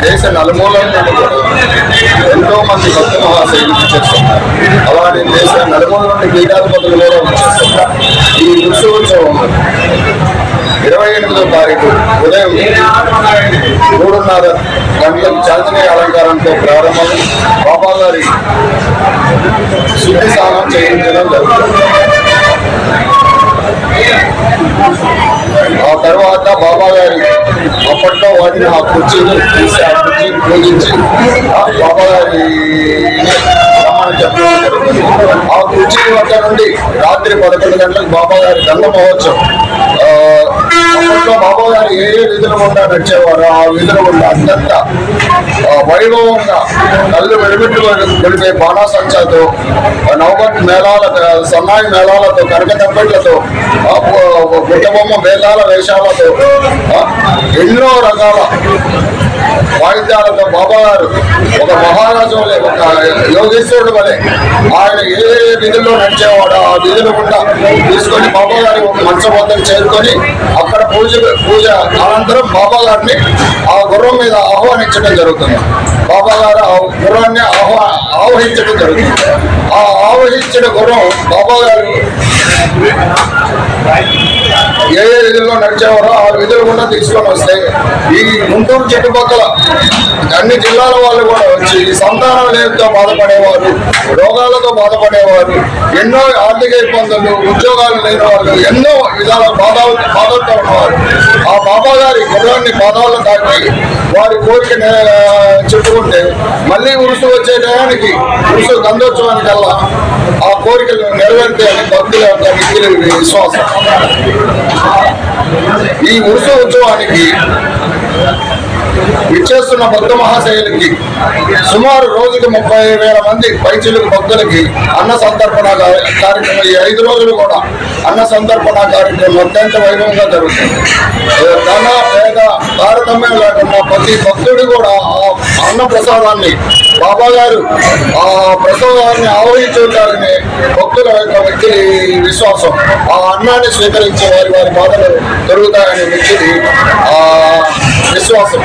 దేశ నలుమూలల నుండి ఎంతో మంది భక్త మహాశైలు చేస్తున్నారు. అలాంటి దేశ నలుమూల నుండి పీఠాధిపతులు కూడా వచ్చేస్తున్నారు. ఈ ఉత్సవం 28వ తారీఖు ఉదయం 3:30 గంటలకు చాందనీ అలంకారంతో ప్రారంభం. బాబా గారి శుద్ధి స్నానం చేయించడం జరుగుతుంది. ఆ తర్వాత బాబా గారి అప్పట్లో వాటిని ఆ కుర్చీని తీసి ఆ కుర్చీని పూజించి బాబా గారి ఆ కుర్చీ వద్ద నుండి రాత్రి 11 గంటలకు బాబా గారి గంగ మహోత్సవం. అప్పట్లో బాబా గారు ఏ విధులు గుండా నడిచేవారు ఆ విధులు గుండా అత్యంత వైభవంగా కళ్ళు వెలుగుట్టు గడిపే బాణాసంచాతో, నవగట్టు మేళాలతో, సన్నాయి మేళాలతో, కనక తప్పెట్లతో, గుట్టబొమ్మ వేదాల వేషాలతో, ఎన్నో రకాల వాయిద్యాలతో బాబా గారు ఒక మహారాజు వలె, ఒక యోగేశ్వరుడు వలె ఆయన ఏ విధుల్లో నడిచేవాడు ఆ విధులు గుండా తీసుకొని బాబా గారి మంచం వద్దకు చేరుకొని అక్కడ పూజ అనంతరం బాబా గారిని ఆ గుర్రం మీద ఆహ్వానించడం జరుగుతుంది. బాబా గారు ఆ గుర్రాన్ని ఆవహించడం జరుగుతుంది. ఆ ఆవహించిన గుర్రం బాబా గారు ఏ విధుల్లో నడిచేవారో ఆ విధులు కూడా తీసుకొని వస్తే ఈ గుంటూరు చుట్టుపక్కల అన్ని జిల్లాల వాళ్ళు కూడా వచ్చి సంతానం లేనితో బాధపడేవారు, రోగాలతో బాధపడేవారు, ఎన్నో ఆర్థిక ఇబ్బందులు, ఉద్యోగాలు లేని వాళ్ళు, ఎన్నో విధాల బాధలతో ఉన్నవారు ఆ బాబా గారి గుర్రాన్ని పాదాలను తాకి వారి కోరిక చెప్పుకుంటే మళ్ళీ ఉరుసు వచ్చే టయానికి, ఉరుసు గంధోత్సవానికల్లా ఆ కోరికలు నెరవేరుతాయని భక్తుల యొక్క మిక్కిలి విశ్వాసం. ఈ ఉరుసు ఉత్సవానికి విచ్చేస్తున్న భక్త మహాశైలికి సుమారు రోజుకి 30,000 మంది పైచిలుకు భక్తులకి అన్న సంతర్పణ కార్యక్రమం, ఈ 5 రోజులు కూడా అన్న సంతర్పణ కార్యక్రమం అత్యంత వైభవంగా జరుగుతుంది. ధన పేద తారతమ్యం లేకుండా ప్రతి భక్తుడు కూడా ఆ అన్న ప్రసాదాన్ని బాబా గారు ఆ ప్రసాదాన్ని ఆవహించుంటారని భక్తుల యొక్క వ్యక్తి విశ్వాసం. ఆ అన్నాన్ని స్వీకరించి వారి బాధలు దొరుకుతాయని వ్యక్తిది విశ్వాసం.